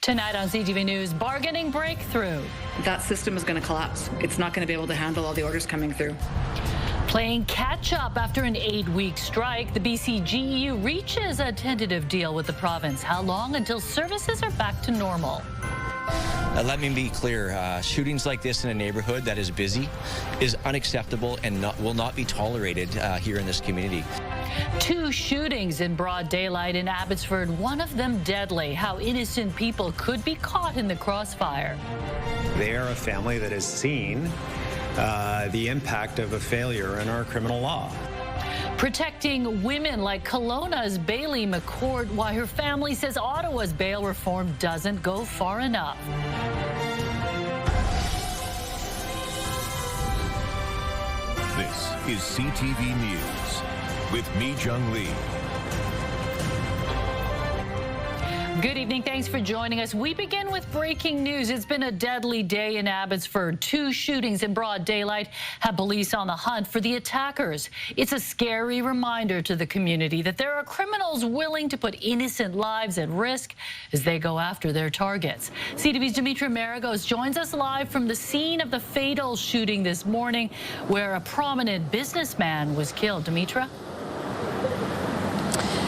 Tonight on CTV News, bargaining breakthrough. That system is going to collapse. It's not going to be able to handle all the orders coming through. Playing catch-up after an 8-week strike, the BCGEU reaches a tentative deal with the province. How long until services are back to normal? Let me be clear, shootings like this in a neighborhood that is busy is unacceptable and will not be tolerated here in this community. 2 shootings in broad daylight in Abbotsford, one of them deadly. How innocent people could be caught in the crossfire. They are a family that has seen the impact of a failure in our criminal law. Protecting women like Kelowna's Bailey McCord, why her family says Ottawa's bail reform doesn't go far enough. This is CTV News with me, Jung Lee. Good evening. Thanks for joining us. We begin with breaking news. It's been a deadly day in Abbotsford. 2 shootings in broad daylight have police on the hunt for the attackers. It's a scary reminder to the community that there are criminals willing to put innocent lives at risk as they go after their targets. CTV's Dimitra Maragos joins us live from the scene of the fatal shooting this morning where a prominent businessman was killed. Dimitra?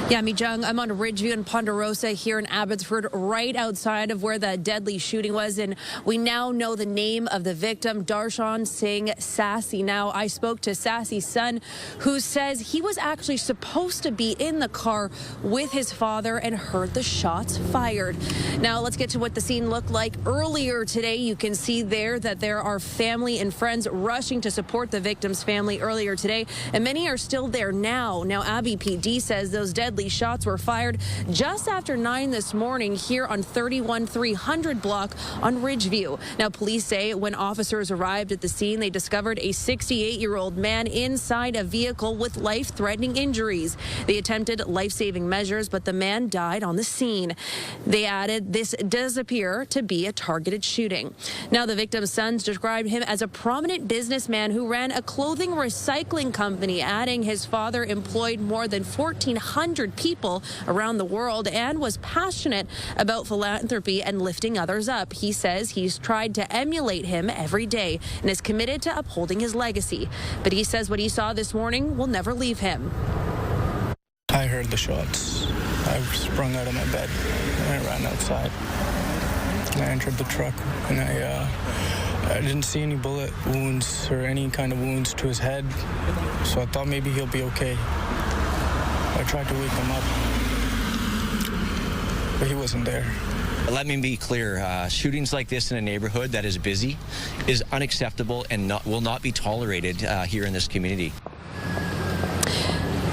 Yeah, Jung, I'm on Ridgeview and Ponderosa here in Abbotsford, right outside of where the deadly shooting was. And we now know the name of the victim, Darshan Singh Sassy. Now, I spoke to Sassy's son, who says he was actually supposed to be in the car with his father and heard the shots fired. Now, let's get to what the scene looked like earlier today. You can see there that there are family and friends rushing to support the victim's family earlier today, and many are still there now. Now, Abbey PD says those deadly shots were fired just after 9 this morning here on 31300 block on Ridgeview. Now, police say when officers arrived at the scene, they discovered a 68-year-old man inside a vehicle with life-threatening injuries. They attempted life-saving measures, but the man died on the scene. They added this does appear to be a targeted shooting. Now, the victim's sons described him as a prominent businessman who ran a clothing recycling company, adding his father employed more than 1,400 people around the world and was passionate about philanthropy and lifting others up. He says he's tried to emulate him every day and is committed to upholding his legacy. But he says what he saw this morning will never leave him. I heard the shots. I sprung out of my bed and I ran outside. I entered the truck and I didn't see any bullet wounds or any kind of wounds to his head, so I thought maybe he'll be okay. I tried to wake him up, but he wasn't there. Let me be clear, shootings like this in a neighborhood that is busy is unacceptable and will not be tolerated here in this community.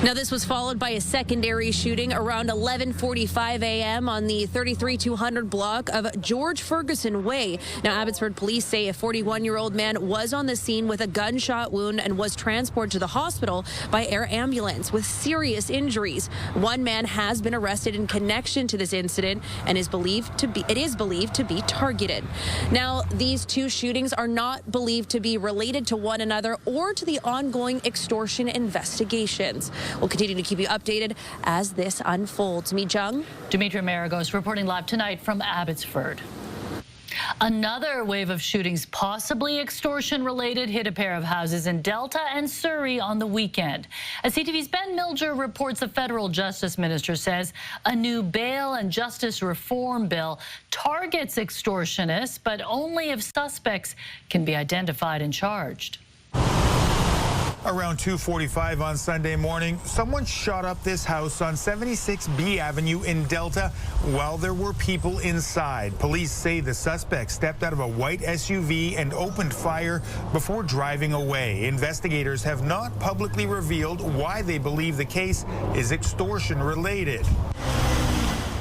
Now, this was followed by a secondary shooting around 11:45 a.m. on the 33200 block of George Ferguson Way. Now, Abbotsford police say a 41-year-old man was on the scene with a gunshot wound and was transported to the hospital by air ambulance with serious injuries. One man has been arrested in connection to this incident and is believed to be targeted. Now, these 2 shootings are not believed to be related to one another or to the ongoing extortion investigations. We'll continue to keep you updated as this unfolds. Jung. Dimitra Maragos reporting live tonight from Abbotsford. Another wave of shootings, possibly extortion-related, hit a pair of houses in Delta and Surrey on the weekend. As CTV's Ben Milger reports, the federal justice minister says a new bail and justice reform bill targets extortionists, but only if suspects can be identified and charged. Around 2:45 on Sunday morning, someone shot up this house on 76B Avenue in Delta while there were people inside. Police say the suspect stepped out of a white SUV and opened fire before driving away. Investigators have not publicly revealed why they believe the case is extortion-related.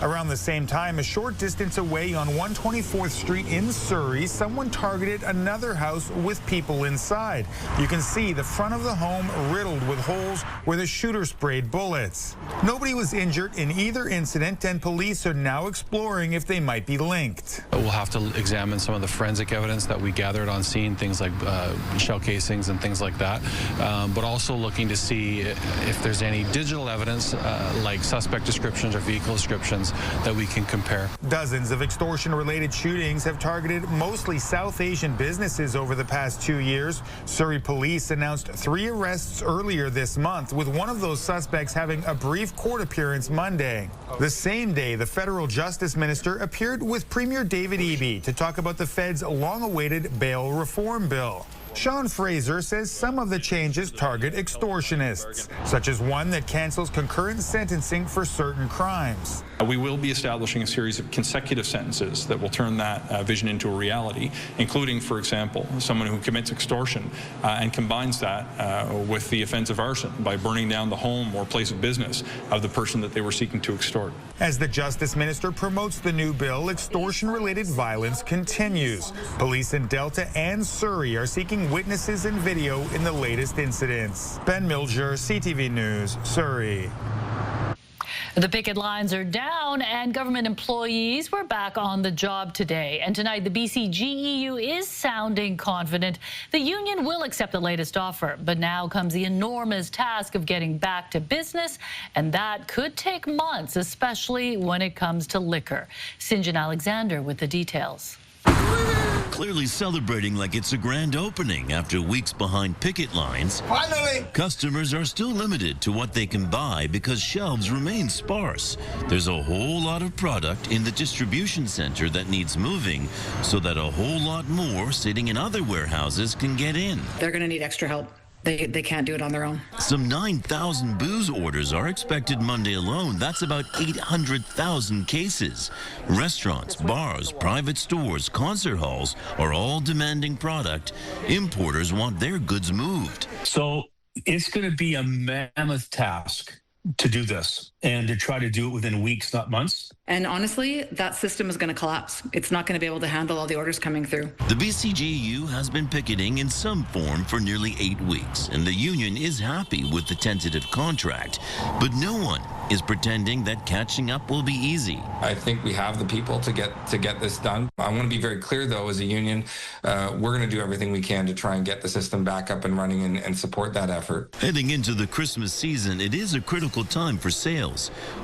Around the same time, a short distance away on 124th Street in Surrey, someone targeted another house with people inside. You can see the front of the home riddled with holes where the shooter sprayed bullets. Nobody was injured in either incident, and police are now exploring if they might be linked. We'll have to examine some of the forensic evidence that we gathered on scene, things like shell casings and things like that, but also looking to see if there's any digital evidence like suspect descriptions or vehicle descriptions that we can compare. Dozens of extortion-related shootings have targeted mostly South Asian businesses over the past 2 years. Surrey police announced 3 arrests earlier this month, with one of those suspects having a brief court appearance Monday. The same day, the federal justice minister appeared with Premier David Eby to talk about the Fed's long-awaited bail reform bill. Sean Fraser says some of the changes target extortionists, such as one that cancels concurrent sentencing for certain crimes. We will be establishing a series of consecutive sentences that will turn that vision into a reality, including, for example, someone who commits extortion and combines that with the offense of arson by burning down the home or place of business of the person that they were seeking to extort. As the Justice Minister promotes the new bill, extortion-related violence continues. Police in Delta and Surrey are seeking witnesses and video in the latest incidents. Ben Milger, CTV News, Surrey. The picket lines are down and government employees were back on the job today. And tonight, the BCGEU is sounding confident the union will accept the latest offer. But now comes the enormous task of getting back to business, and that could take months, especially when it comes to liquor. Sinjan Alexander with the details. Clearly celebrating like it's a grand opening after weeks behind picket lines. Finally! Customers are still limited to what they can buy because shelves remain sparse. There's a whole lot of product in the distribution center that needs moving so that a whole lot more sitting in other warehouses can get in. They're going to need extra help. They can't do it on their own. Some 9,000 booze orders are expected Monday alone. That's about 800,000 cases. Restaurants, bars, private stores, concert halls are all demanding product. Importers want their goods moved. So it's going to be a mammoth task to do this and to try to do it within weeks, not months. And honestly, that system is going to collapse. It's not going to be able to handle all the orders coming through. The BCGEU has been picketing in some form for nearly 8 weeks, and the union is happy with the tentative contract. But no one is pretending that catching up will be easy. I think we have the people to get this done. I want to be very clear, though, as a union, we're going to do everything we can to try and get the system back up and running and support that effort. Heading into the Christmas season, it is a critical time for sales.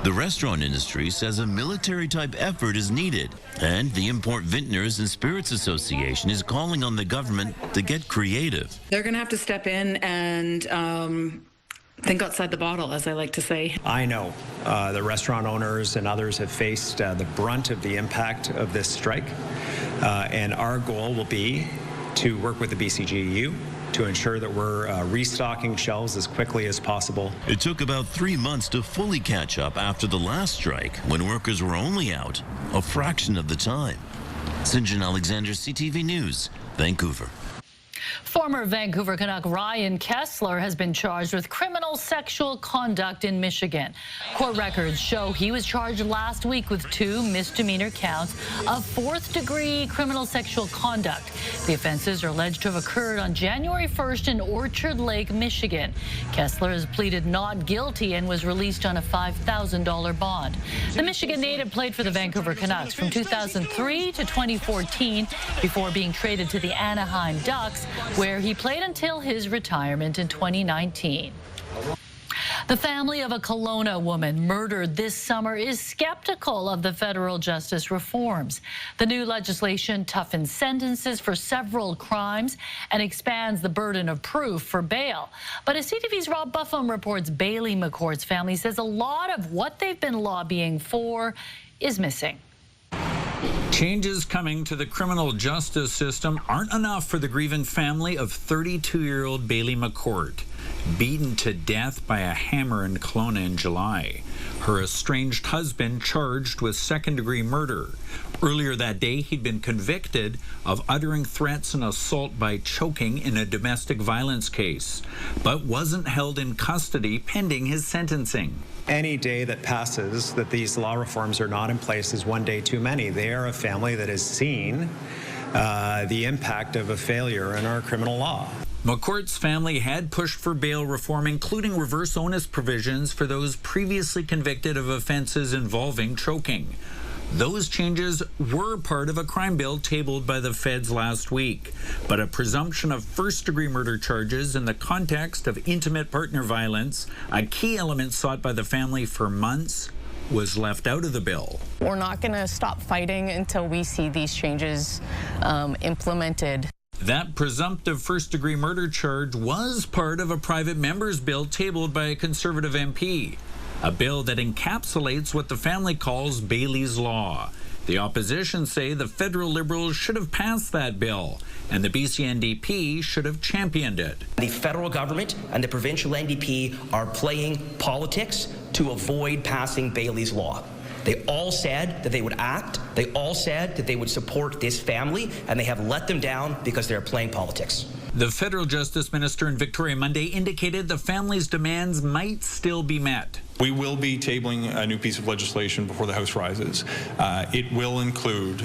The restaurant industry says a military-type effort is needed, and the Import Vintners and Spirits Association is calling on the government to get creative. They're going to have to step in and think outside the bottle, as I like to say. I know the restaurant owners and others have faced the brunt of the impact of this strike, and our goal will be to work with the BCGEU to ensure that we're restocking shelves as quickly as possible. It took about 3 months to fully catch up after the last strike, when workers were only out a fraction of the time. Sinjan Alexander, CTV News, Vancouver. Former Vancouver Canuck Ryan Kessler has been charged with criminal sexual conduct in Michigan. Court records show he was charged last week with 2 misdemeanor counts of 4th-degree criminal sexual conduct. The offenses are alleged to have occurred on January 1st in Orchard Lake, Michigan. Kessler has pleaded not guilty and was released on a $5,000 bond. The Michigan native played for the Vancouver Canucks from 2003 to 2014 before being traded to the Anaheim Ducks, where he played until his retirement in 2019. The family of a Kelowna woman murdered this summer is skeptical of the federal justice reforms. The new legislation toughens sentences for several crimes and expands the burden of proof for bail. But as CTV's Rob Buffum reports, Bailey McCourt's family says a lot of what they've been lobbying for is missing. Changes coming to the criminal justice system aren't enough for the grieving family of 32-year-old Bailey McCourt, beaten to death by a hammer in Kelowna in July. Her estranged husband charged with second-degree murder. Earlier that day, he'd been convicted of uttering threats and assault by choking in a domestic violence case, but wasn't held in custody pending his sentencing. Any day that passes that these law reforms are not in place is one day too many. They are a family that has seen the impact of a failure in our criminal law. McCourt's family had pushed for bail reform, including reverse onus provisions for those previously convicted of offenses involving choking. Those changes were part of a crime bill tabled by the feds last week, but a presumption of first-degree murder charges in the context of intimate partner violence, a key element sought by the family for months, was left out of the bill. We're not going to stop fighting until we see these changes implemented. That presumptive first-degree murder charge was part of a private member's bill tabled by a Conservative MP, a bill that encapsulates what the family calls Bailey's Law. The opposition say the federal Liberals should have passed that bill, and the BC NDP should have championed it. The federal government and the provincial NDP are playing politics to avoid passing Bailey's Law. They all said that they would act. They all said that they would support this family, and they have let them down because they're playing politics. The federal justice minister in Victoria Monday indicated the family's demands might still be met. We will be tabling a new piece of legislation before the House rises. It will include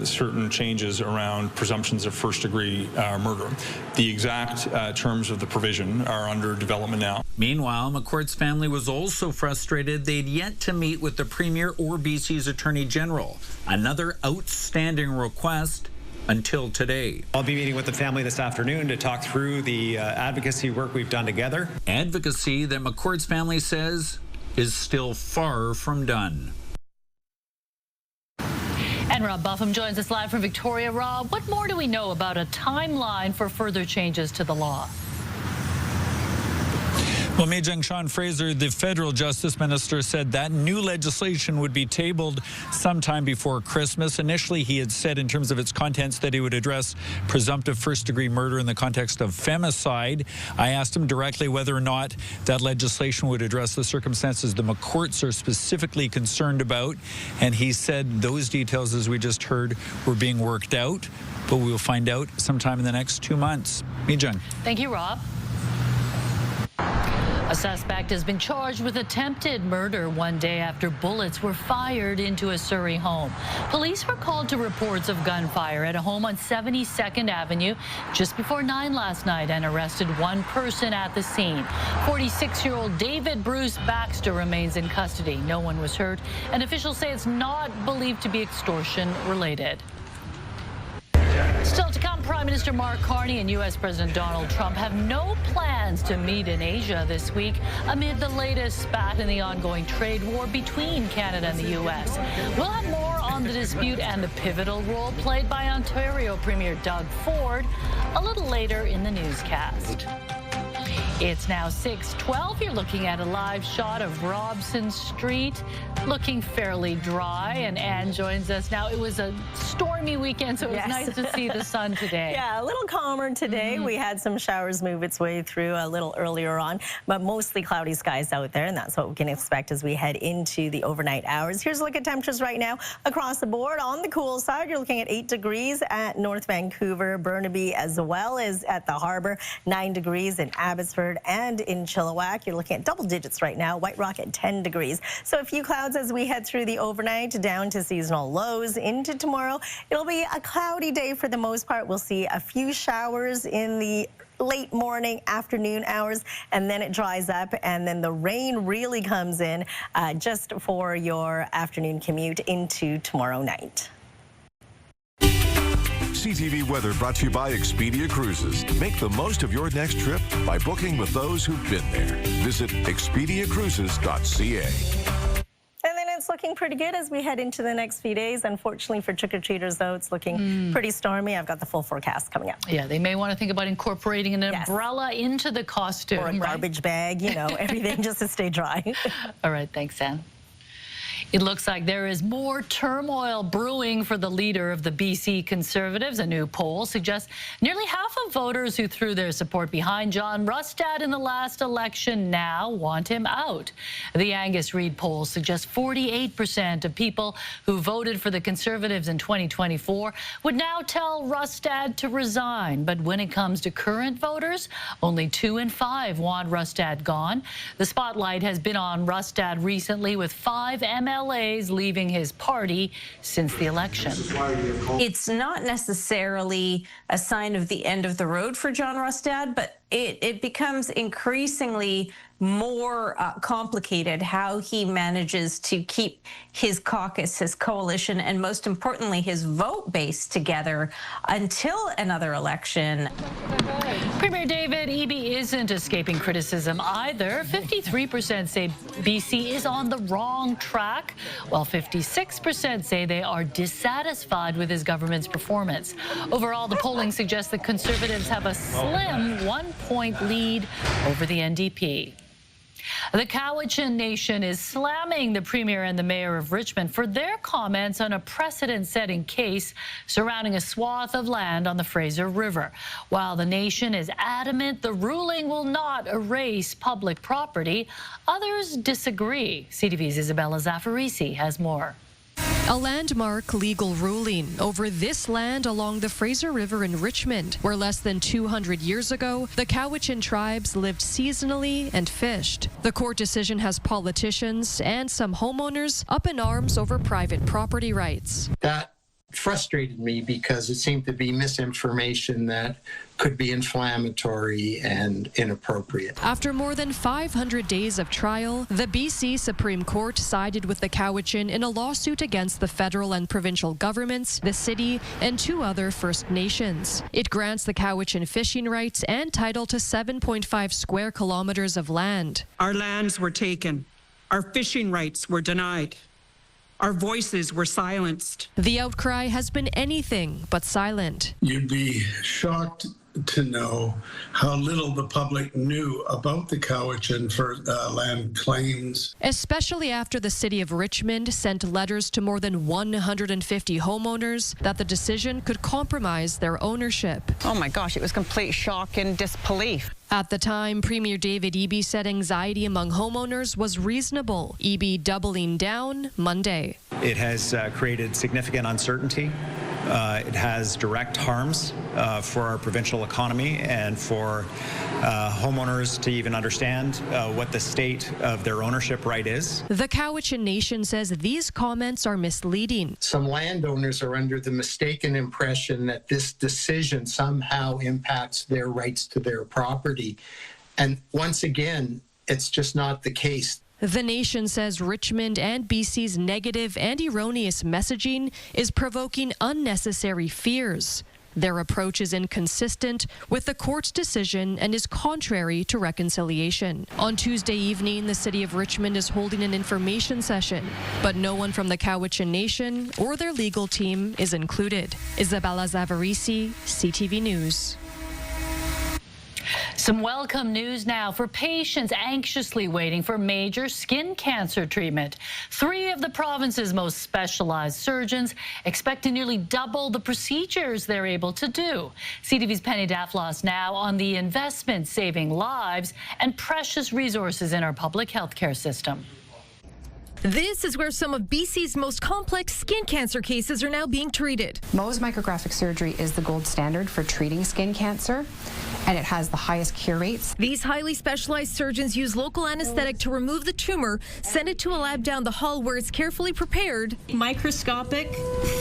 certain changes around presumptions of first-degree murder. The exact terms of the provision are under development now. Meanwhile, McCourt's family was also frustrated they'd yet to meet with the Premier or BC's Attorney General. Another outstanding request until today. I'll be meeting with the family this afternoon to talk through the advocacy work we've done together. Advocacy that McCourt's family says is still far from done. And Rob Buffum joins us live from Victoria. Rob, what more do we know about a timeline for further changes to the law? Well, Major Sean Fraser, the federal justice minister, said that new legislation would be tabled sometime before Christmas. Initially, he had said in terms of its contents that he would address presumptive first-degree murder in the context of femicide. I asked him directly whether or not that legislation would address the circumstances the McCourts are specifically concerned about, and he said those details, as we just heard, were being worked out, but we will find out sometime in the next 2 months. Mijung. Thank you, Rob. A suspect has been charged with attempted murder one day after bullets were fired into a Surrey home. Police were called to reports of gunfire at a home on 72nd Avenue just before 9 last night and arrested one person at the scene. 46-year-old David Bruce Baxter remains in custody. No one was hurt, and officials say it's not believed to be extortion-related. Still to come, Prime Minister Mark Carney and U.S. President Donald Trump have no plans to meet in Asia this week amid the latest spat in the ongoing trade war between Canada and the U.S. We'll have more on the dispute and the pivotal role played by Ontario Premier Doug Ford a little later in the newscast. It's now 6:12. You're looking at a live shot of Robson Street, looking fairly dry. And Anne joins us now. It was a stormy weekend, so it was nice to see the sun today. Yeah, a little calmer today. We had some showers move its way through a little earlier on, but mostly cloudy skies out there, and that's what we can expect as we head into the overnight hours. Here's a look at temperatures right now across the board. On the cool side, you're looking at 8 degrees at North Vancouver, Burnaby, as well as at the Harbour, 9 degrees in Abbotsford and in Chilliwack. You're looking at double digits right now. White Rock at 10 degrees. So a few clouds as we head through the overnight down to seasonal lows into tomorrow. It'll be a cloudy day for the most part. We'll see a few showers in the late morning, afternoon hours, and then it dries up, and then the rain really comes in just for your afternoon commute into tomorrow night. CTV Weather brought to you by Expedia Cruises. Make the most of your next trip by booking with those who've been there. Visit expediacruises.ca. And then it's looking pretty good as we head into the next few days. Unfortunately for trick-or-treaters, though, it's looking pretty stormy. I've got the full forecast coming up. Yeah, they may want to think about incorporating an umbrella into the costume. Or a garbage bag, you know, everything just to stay dry. All right, thanks, Anne. It looks like there is more turmoil brewing for the leader of the BC Conservatives. A new poll suggests nearly half of voters who threw their support behind John Rustad in the last election now want him out. The Angus Reid poll suggests 48% of people who voted for the Conservatives in 2024 would now tell Rustad to resign. But when it comes to current voters, only 2 in 5 want Rustad gone. The spotlight has been on Rustad recently, with 5 MLAs leaving his party since the election. It's not necessarily a sign of the end of the road for John Rustad, but it becomes increasingly more complicated how he manages to keep his caucus, his coalition, and most importantly, his vote base together until another election. Premier David Eby isn't escaping criticism either. 53% say BC is on the wrong track, while 56% say they are dissatisfied with his government's performance. Overall, the polling suggests that Conservatives have a slim 1-point lead over the NDP. The Cowichan Nation is slamming the Premier and the Mayor of Richmond for their comments on a precedent-setting case surrounding a swath of land on the Fraser River. While the nation is adamant the ruling will not erase public property, others disagree. CTV's Isabella Zaffarisi has more. A landmark legal ruling over this land along the Fraser River in Richmond, where less than 200 years ago, the Cowichan tribes lived seasonally and fished. The court decision has politicians and some homeowners up in arms over private property rights. That frustrated me because it seemed to be misinformation that could be inflammatory and inappropriate. After more than 500 days of trial, the BC Supreme Court sided with the Cowichan in a lawsuit against the federal and provincial governments, the city, and 2 other First Nations. It grants the Cowichan fishing rights and title to 7.5 square kilometers of land. Our lands were taken. Our fishing rights were denied. Our voices were silenced. The outcry has been anything but silent. You'd be shocked to know how little the public knew about the Cowichan for land claims. Especially after the city of Richmond sent letters to more than 150 homeowners that the decision could compromise their ownership. Oh my gosh, it was complete shock and disbelief. At the time, Premier David Eby said anxiety among homeowners was reasonable. Eby doubling down Monday. It has created significant uncertainty. It has direct harms for our provincial economy and for homeowners to even understand what the state of their ownership right is. The Cowichan Nation says these comments are misleading. Some landowners are under the mistaken impression that this decision somehow impacts their rights to their property. And once again, it's just not the case. The nation says Richmond and BC's negative and erroneous messaging is provoking unnecessary fears. Their approach is inconsistent with the court's decision and is contrary to reconciliation. On Tuesday evening, the city of Richmond is holding an information session, but no one from the Cowichan Nation or their legal team is included. Isabella Zaffarisi, CTV News. Some welcome news now for patients anxiously waiting for major skin cancer treatment. 3 of the province's most specialized surgeons expect to nearly double the procedures they're able to do. CTV's Penny Daflos now on the investment saving lives and precious resources in our public health care system. This is where some of BC's most complex skin cancer cases are now being treated. Mohs micrographic surgery is the gold standard for treating skin cancer, and it has the highest cure rates. These highly specialized surgeons use local anesthetic to remove the tumor, send it to a lab down the hall where it's carefully prepared. Microscopic,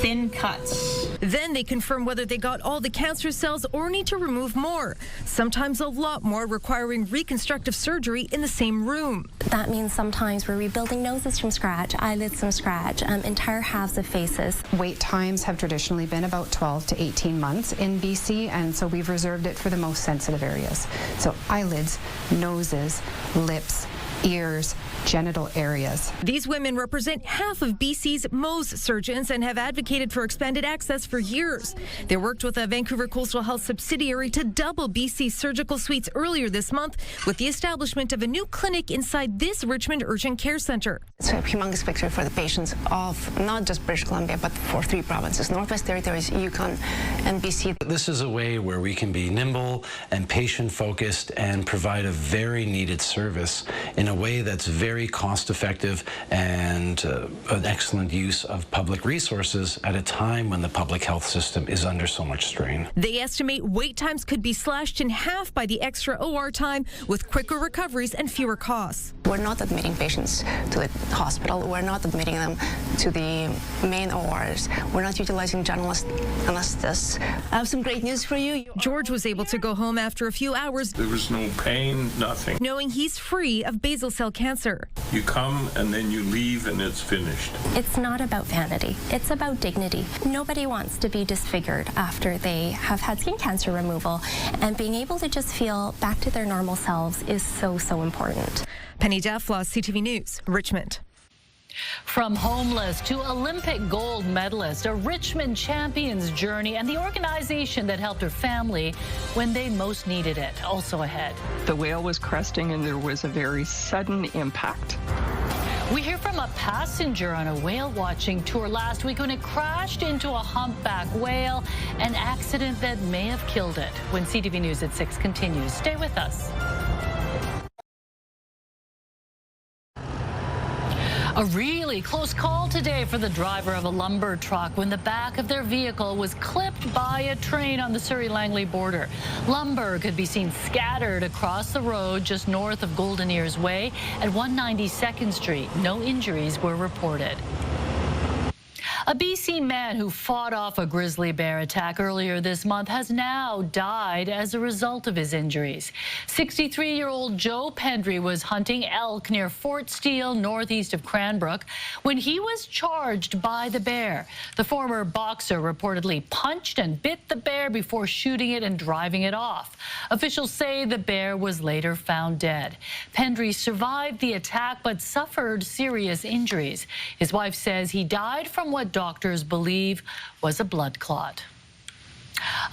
thin cuts. Then they confirm whether they got all the cancer cells or need to remove more, sometimes a lot more, requiring reconstructive surgery in the same room. That means sometimes we're rebuilding noses from scratch, eyelids from scratch, entire halves of faces. Wait times have traditionally been about 12 to 18 months in BC, and so we've reserved it for the most sensitive areas. So eyelids, noses, lips, ears, genital areas. These women represent half of BC's Mohs surgeons and have advocated for expanded access for years. They worked with a Vancouver Coastal Health subsidiary to double BC's surgical suites earlier this month with the establishment of a new clinic inside this Richmond Urgent Care Centre. It's a humongous victory for the patients of not just British Columbia, but for 3 provinces, Northwest Territories, Yukon, and BC. This is a way where we can be nimble and patient-focused and provide a very needed service in a way that's very cost-effective and an excellent use of public resources at a time when the public health system is under so much strain. They estimate wait times could be slashed in half by the extra OR time with quicker recoveries and fewer costs. We're not admitting patients to the hospital. We're not admitting them to the main ORs. We're not utilizing general anesthetists. I have some great news for you. George was able to go home after a few hours. There was no pain, nothing. Knowing he's free of basal cell cancer. You come and then you leave and it's finished. It's not about vanity. It's about dignity. Nobody wants to be disfigured after they have had skin cancer removal, and being able to just feel back to their normal selves is so, so important. Penny Duffloss, CTV News, Richmond. From homeless to Olympic gold medalist, a Richmond champion's journey and the organization that helped her family when they most needed it. Also ahead. The whale was cresting and there was a very sudden impact. We hear from a passenger on a whale watching tour last week when it crashed into a humpback whale, an accident that may have killed it. When CTV News at 6 continues, stay with us. A really close call today for the driver of a lumber truck when the back of their vehicle was clipped by a train on the Surrey-Langley border. Lumber could be seen scattered across the road just north of Golden Ears Way at 192nd Street. No injuries were reported. A BC man who fought off a grizzly bear attack earlier this month has now died as a result of his injuries. 63-year-old Joe Pendry was hunting elk near Fort Steele, northeast of Cranbrook, when he was charged by the bear. The former boxer reportedly punched and bit the bear before shooting it and driving it off. Officials say the bear was later found dead. Pendry survived the attack but suffered serious injuries. His wife says he died from what doctors believe was a blood clot.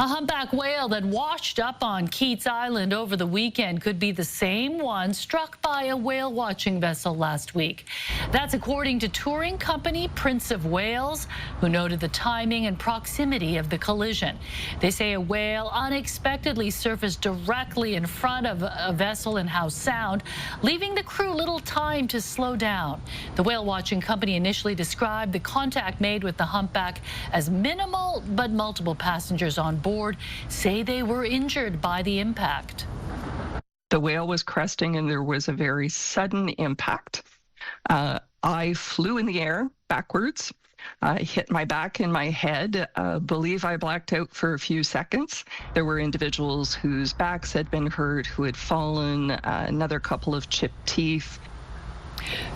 A humpback whale that washed up on Keats Island over the weekend could be the same one struck by a whale watching vessel last week. That's according to touring company Prince of Wales, who noted the timing and proximity of the collision. They say a whale unexpectedly surfaced directly in front of a vessel in Howe Sound, leaving the crew little time to slow down. The whale watching company initially described the contact made with the humpback as minimal, but multiple passengers on board say they were injured by the impact. The whale was cresting and there was a very sudden impact. I flew in the air backwards. I hit my back and my head. Believe I blacked out for a few seconds. There were individuals whose backs had been hurt, who had fallen, another couple of chipped teeth.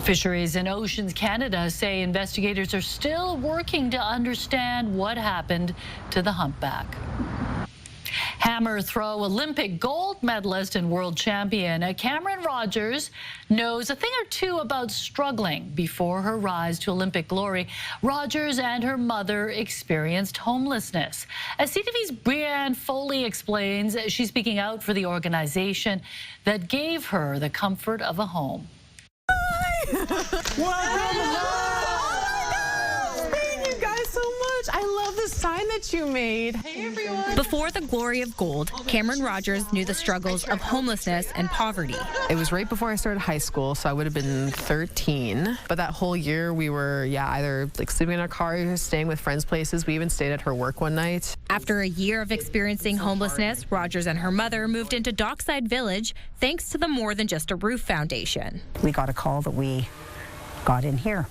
Fisheries and Oceans Canada say investigators are still working to understand what happened to the humpback. Hammer throw Olympic gold medalist and world champion Cameron Rogers knows a thing or two about struggling. Before her rise to Olympic glory, Rogers and her mother experienced homelessness. As CTV's Brianne Foley explains, she's speaking out for the organization that gave her the comfort of a home. Thank you guys so much. I love the sign that you made. Hey, everyone. Before the glory of gold, Cameron Rogers knew the struggles of homelessness and poverty. It was right before I started high school, so I would have been 13. But that whole year, we were, either like sleeping in our car, staying with friends' places. We even stayed at her work one night. After a year of experiencing homelessness, Rogers and her mother moved into Dockside Village thanks to the More Than Just a Roof Foundation. We got a call that we got in here.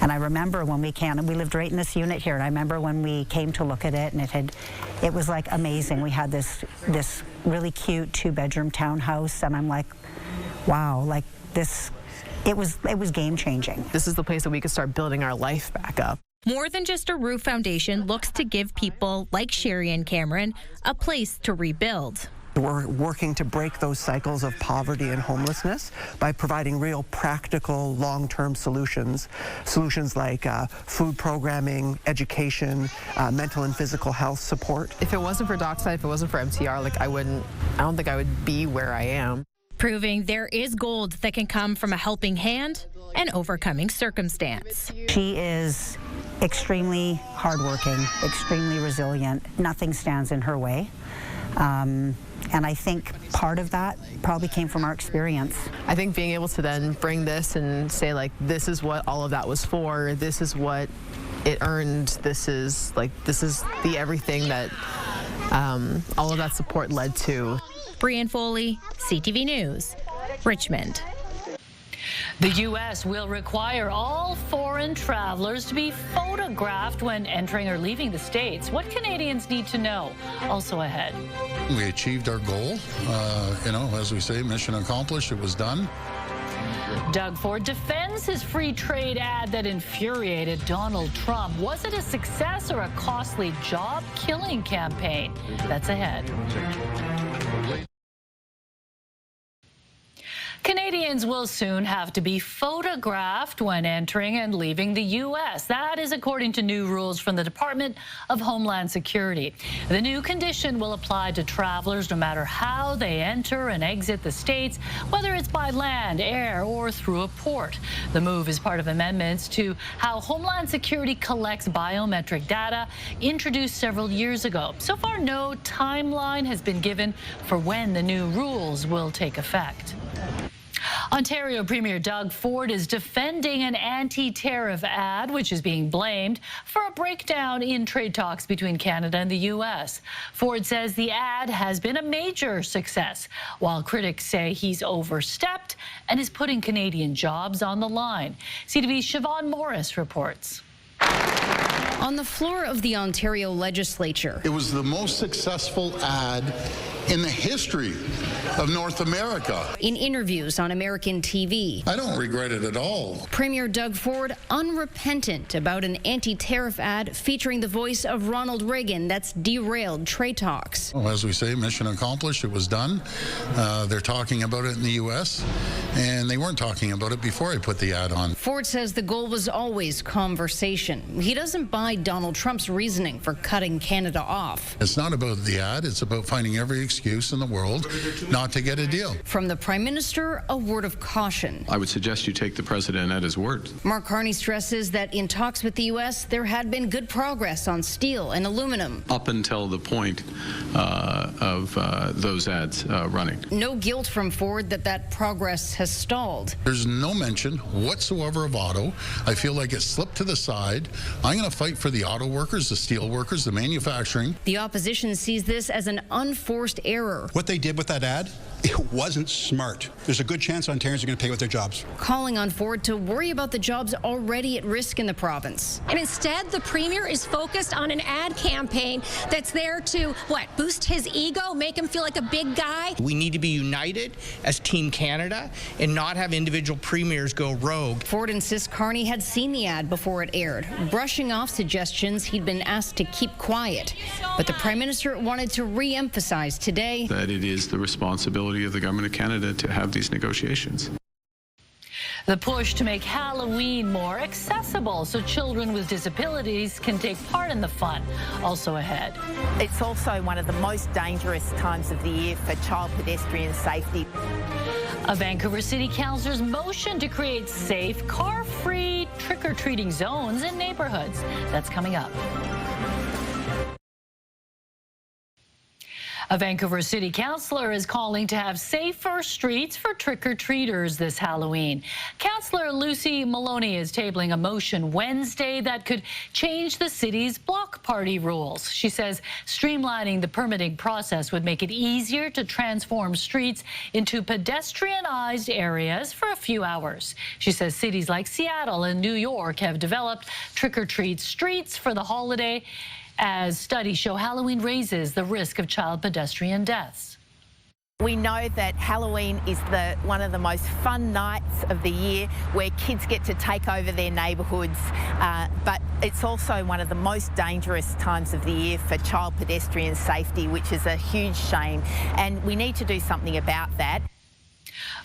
And I remember when we lived right in this unit here, and I remember when we came to look at it, and it was like amazing. We had this really cute 2-bedroom townhouse, and I'm like, wow, like this, it was game changing. This is the place that we could start building our life back up. More Than Just a Roof Foundation looks to give people like Sherry and Cameron a place to rebuild. We're working to break those cycles of poverty and homelessness by providing real practical long-term solutions like food programming, education, mental and physical health support. If it wasn't for Dockside, if it wasn't for MTR, I don't think I would be where I am. Proving there is gold that can come from a helping hand and overcoming circumstance. She is extremely hardworking, extremely resilient. Nothing stands in her way. And I think part of that probably came from our experience. I think being able to then bring this and say, like, this is what all of that was for, this is what it earned, this is the everything that all of that support led to. Brianne Foley, CTV News, Richmond. The U.S. will require all foreign travelers to be photographed when entering or leaving the States. What Canadians need to know. Also ahead. We achieved our goal. As we say, mission accomplished. It was done. Doug Ford defends his free trade ad that infuriated Donald Trump. Was it a success or a costly job-killing campaign? That's ahead. Canadians will soon have to be photographed when entering and leaving the U.S. That is according to new rules from the Department of Homeland Security. The new condition will apply to travelers no matter how they enter and exit the States, whether it's by land, air, or through a port. The move is part of amendments to how Homeland Security collects biometric data introduced several years ago. So far, no timeline has been given for when the new rules will take effect. Ontario Premier Doug Ford is defending an anti-tariff ad, which is being blamed for a breakdown in trade talks between Canada and the U.S. Ford says the ad has been a major success, while critics say he's overstepped and is putting Canadian jobs on the line. CTV's Siobhan Morris reports. On the floor of the Ontario Legislature. It was the most successful ad in the history of North America. In interviews on American TV. I don't regret it at all. Premier Doug Ford unrepentant about an anti-tariff ad featuring the voice of Ronald Reagan that's derailed trade talks. Well, as we say, mission accomplished. It was done. They're talking about it in the U.S., and they weren't talking about it before I put the ad on. Ford says the goal was always conversation. He doesn't buy Donald Trump's reasoning for cutting Canada off. It's not about the ad. It's about finding every excuse in the world not to get a deal. From the Prime Minister, a word of caution. I would suggest you take the President at his word. Mark Carney stresses that in talks with the U.S., there had been good progress on steel and aluminum. Up until the point of those ads running. No guilt from Ford that progress has stalled. There's no mention whatsoever of auto. I feel like it slipped to the side. I'm going to fight for the auto workers, the steel workers, the manufacturing. The opposition sees this as an unforced error. What they did with that ad, it wasn't smart. There's a good chance Ontarians are going to pay with their jobs. Calling on Ford to worry about the jobs already at risk in the province. And instead, the Premier is focused on an ad campaign that's there to, boost his ego, make him feel like a big guy? We need to be united as Team Canada and not have individual premiers go rogue. Ford insists Carney had seen the ad before it aired, brushing off suggestions he'd been asked to keep quiet. But the Prime Minister wanted to re-emphasize today that it is the responsibility of the Government of Canada to have these negotiations. The push to make Halloween more accessible so children with disabilities can take part in the fun. Also ahead. It's also one of the most dangerous times of the year for child pedestrian safety. A Vancouver City Councillor's motion to create safe, car-free trick-or-treating zones in neighborhoods. That's coming up. A Vancouver City Councillor is calling to have safer streets for trick-or-treaters this Halloween. Councillor Lucy Maloney is tabling a motion Wednesday that could change the city's block party rules. She says streamlining the permitting process would make it easier to transform streets into pedestrianized areas for a few hours. She says cities like Seattle and New York have developed trick-or-treat streets for the holiday, as studies show Halloween raises the risk of child pedestrian deaths. We know that Halloween is one of the most fun nights of the year where kids get to take over their neighbourhoods, but it's also one of the most dangerous times of the year for child pedestrian safety, which is a huge shame, and we need to do something about that.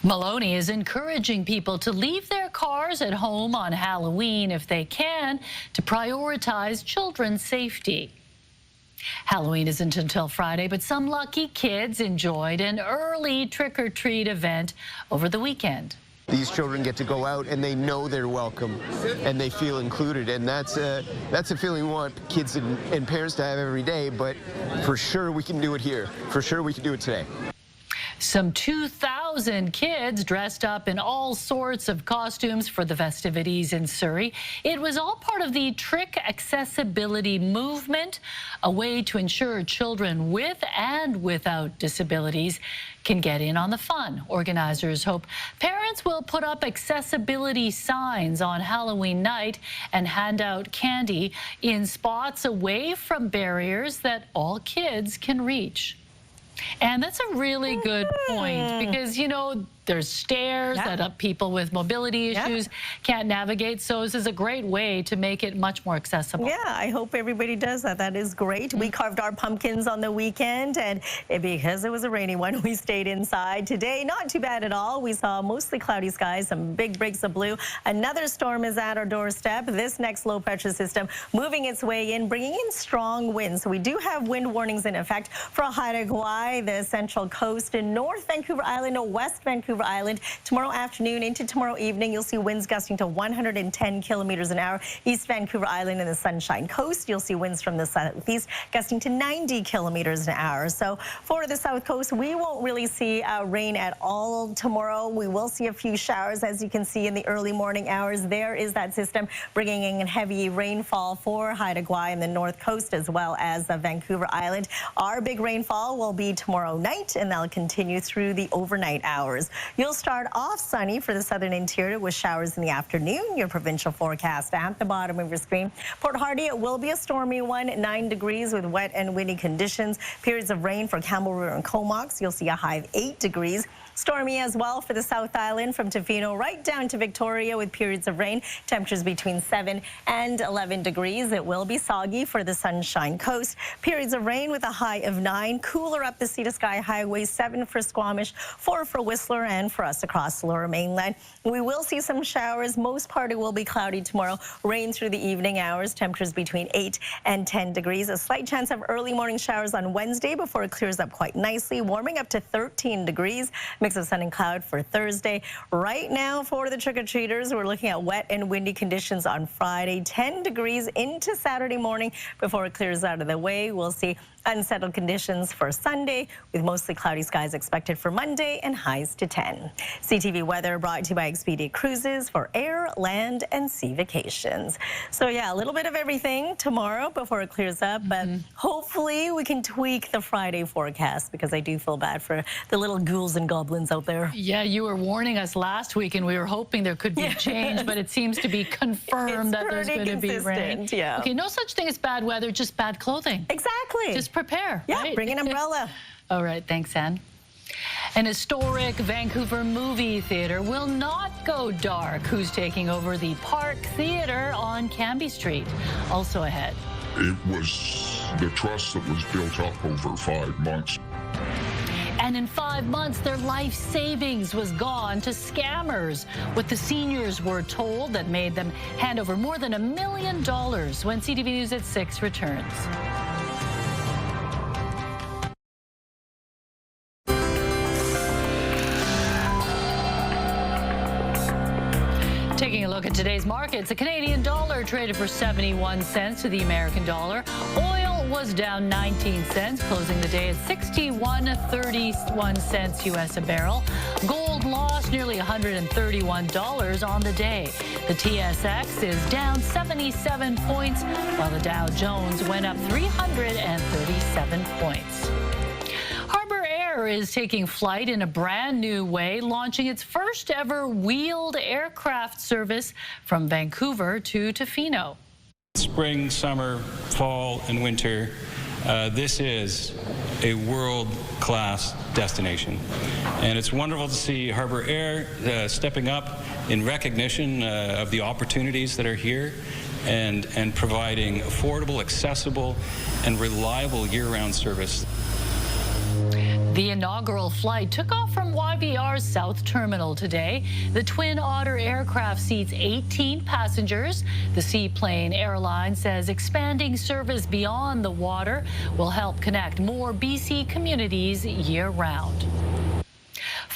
Maloney is encouraging people to leave their cars at home on Halloween if they can to prioritize children's safety. Halloween isn't until Friday, but some lucky kids enjoyed an early trick-or-treat event over the weekend. These children get to go out and they know they're welcome and they feel included, and that's a feeling we want kids and parents to have every day, but for sure we can do it here. For sure we can do it today. Some 2,000 2,000 kids dressed up in all sorts of costumes for the festivities in Surrey. It was all part of the Trick Accessibility movement, a way to ensure children with and without disabilities can get in on the fun. Organizers hope parents will put up accessibility signs on Halloween night and hand out candy in spots away from barriers that all kids can reach. And that's a really good point because, you know, there's stairs that people with mobility issues can't navigate. So this is a great way to make it much more accessible. Yeah, I hope everybody does that. That is great. We carved our pumpkins on the weekend, and because it was a rainy one, we stayed inside. Today, not too bad at all. We saw mostly cloudy skies, some big breaks of blue. Another storm is at our doorstep. This next low pressure system moving its way in, bringing in strong winds. So we do have wind warnings in effect for Haida Gwaii, the Central Coast, in North Vancouver Island, West Vancouver Island. Tomorrow afternoon into tomorrow evening, you'll see winds gusting to 110 kilometers an hour. East Vancouver Island and the Sunshine Coast, you'll see winds from the southeast gusting to 90 kilometers an hour. So for the South Coast, we won't really see rain at all tomorrow. We will see a few showers, as you can see in the early morning hours. There is that system bringing in heavy rainfall for Haida Gwaii and the North Coast, as well as Vancouver Island. Our big rainfall will be tomorrow night, and that'll continue through the overnight hours. You'll start off sunny for the southern interior with showers in the afternoon. Your provincial forecast at the bottom of your screen. Port Hardy, it will be a stormy one, 9 degrees with wet and windy conditions. Periods of rain for Campbell River and Comox. You'll see a high of 8 degrees. Stormy as well for the South Island from Tofino right down to Victoria with periods of rain. Temperatures between 7 and 11 degrees. It will be soggy for the Sunshine Coast. Periods of rain with a high of 9. Cooler up the Sea to Sky Highway, 7 for Squamish, 4 for Whistler, and for us across the Lower Mainland. We will see some showers. Most part it will be cloudy tomorrow. Rain through the evening hours. Temperatures between 8 and 10 degrees. A slight chance of early morning showers on Wednesday before it clears up quite nicely. Warming up to 13 degrees. Mix of sun and cloud for Thursday. Right now for the trick-or-treaters, we're looking at wet and windy conditions on Friday. 10 degrees into Saturday morning before it clears out of the way. We'll see unsettled conditions for Sunday with mostly cloudy skies expected for Monday and highs to 10. CTV weather brought to you by Expedia Cruises for air, land, and sea vacations. So yeah, a little bit of everything tomorrow before it clears up, but hopefully we can tweak the Friday forecast because I do feel bad for the little ghouls and goblins out there. Yeah, you were warning us last week and we were hoping there could be a change, but it seems to be confirmed that there's going to be rain. Yeah. Okay, no such thing as bad weather, just bad clothing. Exactly. Just prepare. Yeah, right? bring an umbrella. All right, thanks, Anne. An historic Vancouver movie theater will not go dark. Who's taking over the Park Theater on Cambie Street? Also ahead. It was the trust that was built up over 5 months. And in 5 months, their life savings was gone to scammers. What the seniors were told that made them hand over more than $1 million when CTV News at 6 returns. Taking a look at today's markets, the Canadian dollar traded for 71 cents to the American dollar. Oil was down 19 cents, closing the day at 61.31 cents U.S. a barrel. Gold lost nearly $131 on the day. The TSX is down 77 points, while the Dow Jones went up 337 points. Harbour Air is taking flight in a brand new way, launching its first ever wheeled aircraft service from Vancouver to Tofino. Spring, summer, fall, and winter, this is a world-class destination. And it's wonderful to see Harbour Air stepping up in recognition of the opportunities that are here and providing affordable, accessible, and reliable year-round service. The inaugural flight took off from YVR's South Terminal today. The Twin Otter aircraft seats 18 passengers. The Seaplane Airline says expanding service beyond the water will help connect more BC communities year-round.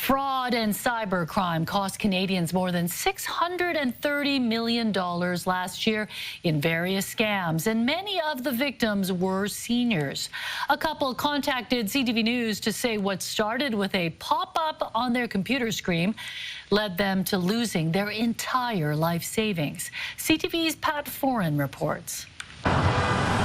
Fraud and cybercrime cost Canadians more than $630 million last year in various scams, and many of the victims were seniors. A couple contacted CTV News to say what started with a pop-up on their computer screen led them to losing their entire life savings. CTV's Pat Foran reports.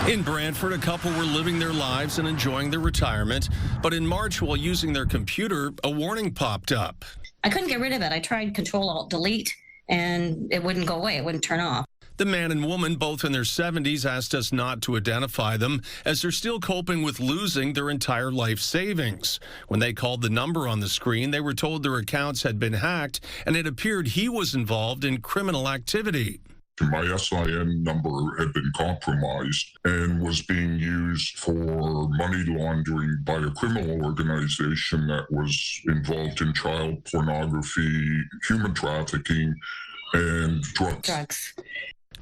In Brantford, a couple were living their lives and enjoying their retirement, but in March, while using their computer, a warning popped up. I couldn't get rid of it. I tried Control-Alt-Delete, and it wouldn't go away. It wouldn't turn off. The man and woman, both in their 70s, asked us not to identify them as they're still coping with losing their entire life savings. When they called the number on the screen, they were told their accounts had been hacked, and it appeared he was involved in criminal activity. My SIN number had been compromised and was being used for money laundering by a criminal organization that was involved in child pornography, human trafficking, and drugs.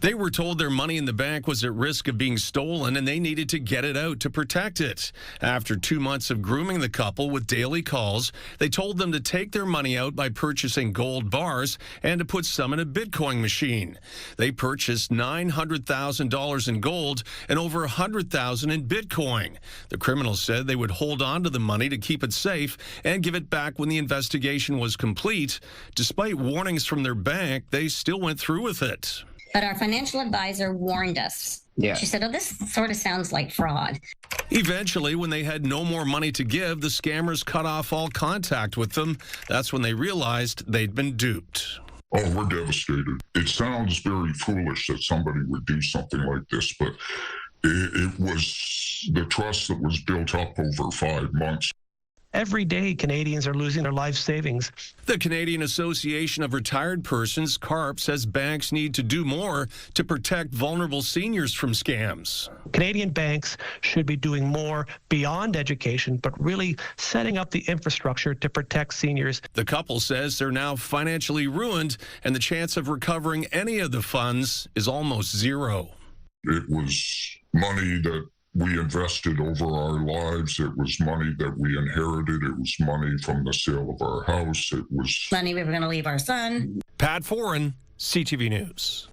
They were told their money in the bank was at risk of being stolen and they needed to get it out to protect it. After 2 months of grooming the couple with daily calls, they told them to take their money out by purchasing gold bars and to put some in a Bitcoin machine. They purchased $900,000 in gold and over $100,000 in Bitcoin. The criminals said they would hold on to the money to keep it safe and give it back when the investigation was complete. Despite warnings from their bank, they still went through with it. But our financial advisor warned us. She said, oh, this sort of sounds like fraud. Eventually, when they had no more money to give, the scammers cut off all contact with them. That's when they realized they'd been duped. Oh, we're devastated. It sounds very foolish that somebody would do something like this, but it was the trust that was built up over 5 months. Every day, Canadians are losing their life savings. The Canadian Association of Retired Persons, CARP, says banks need to do more to protect vulnerable seniors from scams. Canadian banks should be doing more beyond education, but really setting up the infrastructure to protect seniors. The couple says they're now financially ruined, and the chance of recovering any of the funds is almost zero. It was money that we invested over our lives. It was money that we inherited. It was money from the sale of our house. It was money we were going to leave our son. Pat Foran, CTV News.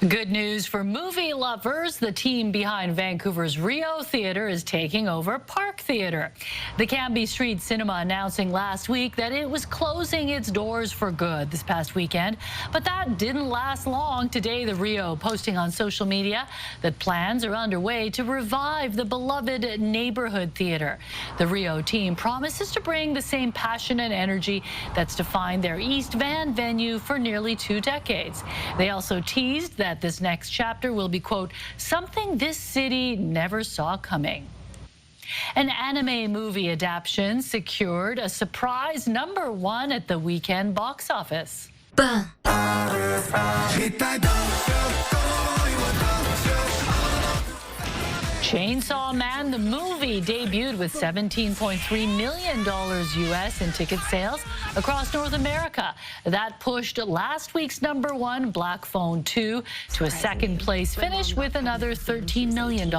Good news for movie lovers. The team behind Vancouver's Rio Theatre is taking over Park Theatre. The Cambie Street Cinema announcing last week that it was closing its doors for good this past weekend, but that didn't last long. Today, the Rio posting on social media that plans are underway to revive the beloved neighborhood theatre. The Rio team promises to bring the same passion and energy that's defined their East Van venue for nearly 2 decades. They also teased that this next chapter will be, quote, something this city never saw coming. An anime movie adaptation secured a surprise #1 at the weekend box office. Chainsaw Man, the movie, debuted with $17.3 million US in ticket sales across North America. That pushed last week's #1, Black Phone 2, to a second-place finish with another $13 million.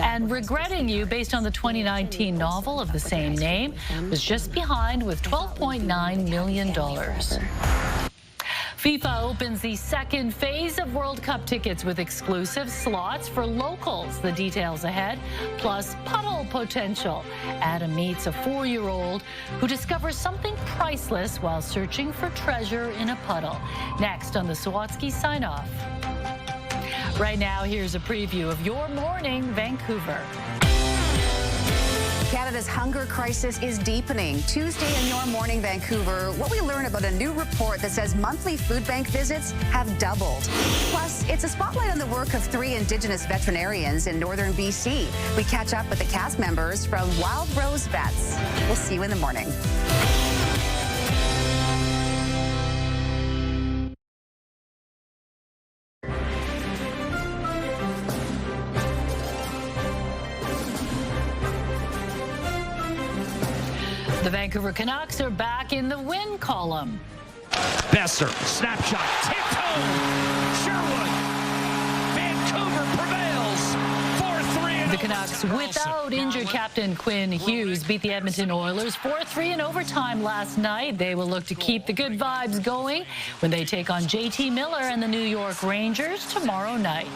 And Regretting You, based on the 2019 novel of the same name, was just behind with $12.9 million. FIFA opens the second phase of World Cup tickets with exclusive slots for locals. The details ahead, plus Puddle potential. Adam meets a 4-year-old who discovers something priceless while searching for treasure in a puddle. Next on the Sawatsky Sign-Off. Right now, here's a preview of your morning, Vancouver. Canada's hunger crisis is deepening. Tuesday in Your Morning Vancouver, what we learn about a new report that says monthly food bank visits have doubled. Plus, it's a spotlight on the work of 3 Indigenous veterinarians in northern BC. We catch up with the cast members from Wild Rose Vets. We'll see you in the morning. The Vancouver Canucks are back in the win column. Besser, snapshot, tipped home. Sherwood. Vancouver prevails 4-3 The Canucks, without injured captain Quinn Hughes, beat the Edmonton Oilers 4-3 in overtime last night. They will look to keep the good vibes going when they take on JT Miller and the New York Rangers tomorrow night.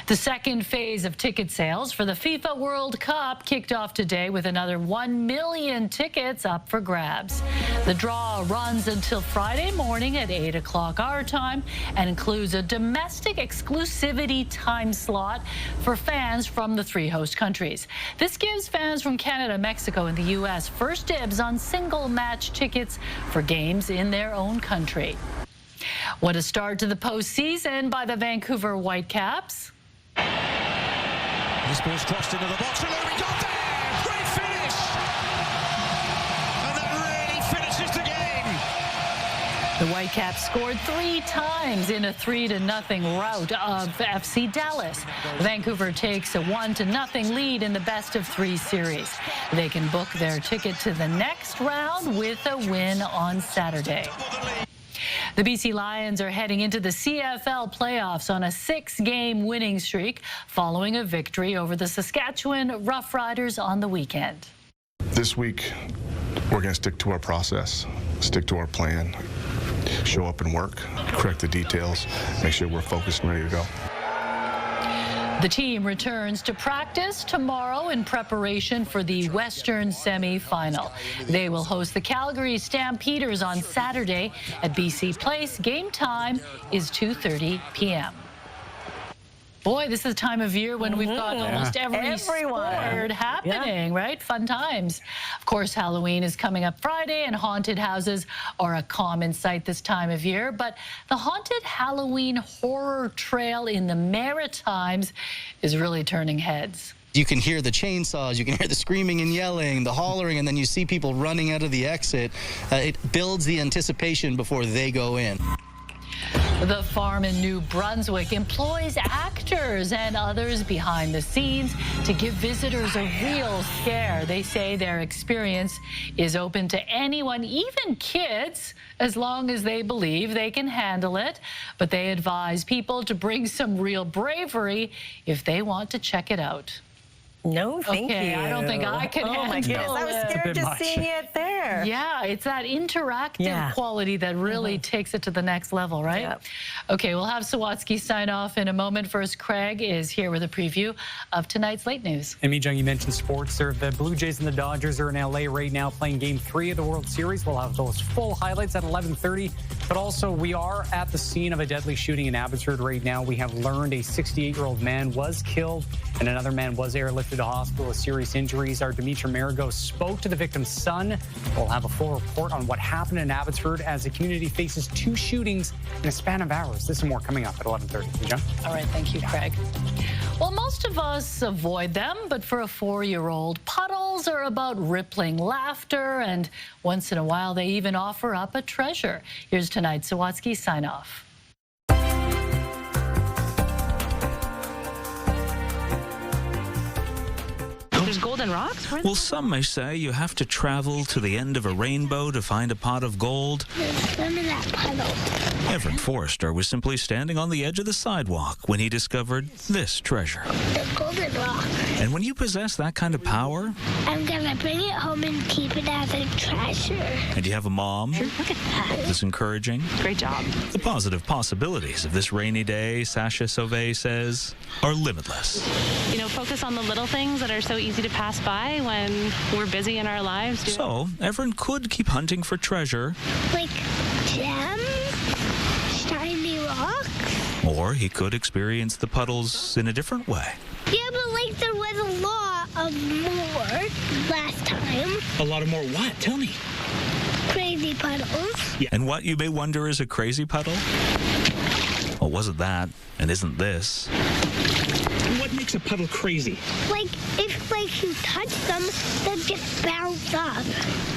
The second phase of ticket sales for the FIFA World Cup kicked off today with another 1 million tickets up for grabs. The draw runs until Friday morning at 8 o'clock our time and includes a domestic exclusivity time slot for fans from the 3 host countries. This gives fans from Canada, Mexico, and the U.S. first dibs on single match tickets for games in their own country. What a start to the postseason by the Vancouver Whitecaps. This ball's crossed into the box, and there we go there! Great finish! And that really finishes the game! The Whitecaps scored 3 times in a 3-0 rout of FC Dallas. Vancouver takes a 1-0 lead in the best-of-3 series. They can book their ticket to the next round with a win on Saturday. The BC Lions are heading into the CFL playoffs on a 6-game winning streak following a victory over the Saskatchewan Roughriders on the weekend. This week, we're going to stick to our process, stick to our plan, show up and work, correct the details, make sure we're focused and ready to go. The team returns to practice tomorrow in preparation for the Western semi-final. They will host the Calgary Stampeders on Saturday at BC Place. Game time is 2:30 p.m. Boy, this is the time of year when we've got almost every sport happening, right? Fun times. Of course, Halloween is coming up Friday, and haunted houses are a common sight this time of year. But the haunted Halloween horror trail in the Maritimes is really turning heads. You can hear the chainsaws, you can hear the screaming and yelling, the hollering, and then you see people running out of the exit. It builds the anticipation before they go in. The farm in New Brunswick employs actors and others behind the scenes to give visitors a real scare. They say their experience is open to anyone, even kids, as long as they believe they can handle it. But they advise people to bring some real bravery if they want to check it out. No, thank you. I don't think I can handle it. Oh my goodness, I was scared just seeing it there. Yeah, it's that interactive quality that really takes it to the next level, right? Yep. Okay, we'll have Sawatsky sign off in a moment. First, Craig is here with a preview of tonight's late news. And Mijung, you mentioned sports. The Blue Jays and the Dodgers are in LA right now playing Game 3 of the World Series. We'll have those full highlights at 11:30. But also, we are at the scene of a deadly shooting in Abbotsford right now. We have learned a 68-year-old man was killed and another man was airlifted to hospital with serious injuries. Our Dimitri Marigo spoke to the victim's son. We'll have a full report on what happened in Abbotsford as the community faces 2 shootings in a span of hours. This and more coming up at 11:30. Mijung? All right, thank you, Craig. Well, most of us avoid them, but for a 4-year-old, puddles are about rippling laughter, and once in a while, they even offer up a treasure. Here's tonight's Sawatsky sign-off. There's golden rocks? Well, some may say you have to travel to the end of a rainbow to find a pot of gold. Swim in that puddle. Everett Forrester was simply standing on the edge of the sidewalk when he discovered this treasure. The golden rock. And when you possess that kind of power... I'm gonna bring it home and keep it as a treasure. And you have a mom... Sure, look at that. ...that's encouraging... Great job. The positive possibilities of this rainy day, Sasha Sauvé says, are limitless. You know, focus on the little things that are so easy to pass by when we're busy in our lives. So, Everett could keep hunting for treasure. Like gems? Shiny rocks? Or he could experience the puddles in a different way. Yeah, but like there was a lot of more last time. A lot of more what? Tell me. Crazy puddles. Yeah. And what, you may wonder, is a crazy puddle? Well, wasn't that, and isn't this. What makes a puddle crazy? Like, if you touch them, they'll just bounce up.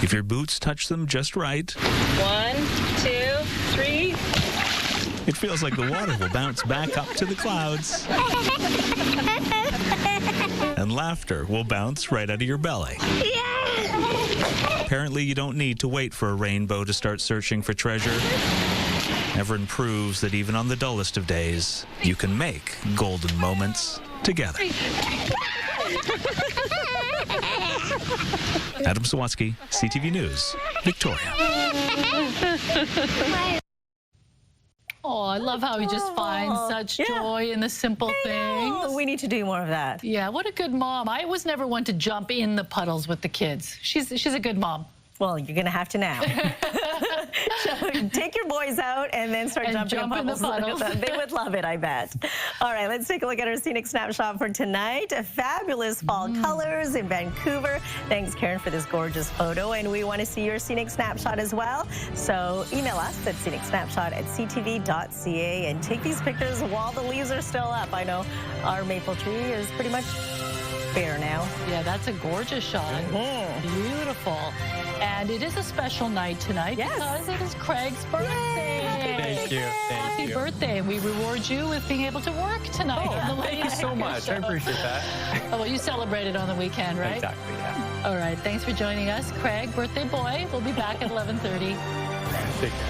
If your boots touch them just right. 1, 2, 3. It feels like the water will bounce back up to the clouds. And laughter will bounce right out of your belly. Yeah! Apparently, you don't need to wait for a rainbow to start searching for treasure. Everett proves that even on the dullest of days, you can make golden moments together. Adam Sawatsky, CTV News, Victoria. Oh, I love how he just finds such joy in the simple things. We need to do more of that. Yeah, what a good mom. I was never one to jump in the puddles with the kids. She's a good mom. Well, you're going to have to now. So take your boys out and then start jumping in the puddles. They would love it, I bet. All right, let's take a look at our scenic snapshot for tonight. Fabulous fall colors in Vancouver. Thanks, Karen, for this gorgeous photo. And we want to see your scenic snapshot as well. So email us at scenicsnapshot@ctv.ca and take these pictures while the leaves are still up. I know our maple tree is pretty much bare now. Yeah, that's a gorgeous shot. Beautiful. And it is a special night tonight because it is Craig's birthday. Thank you. Happy birthday. We reward you with being able to work tonight. Thank you so much. I appreciate that. Oh, well, you celebrated on the weekend, right? Exactly, yeah. All right. Thanks for joining us. Craig, birthday boy. We'll be back at 11:30. Take care.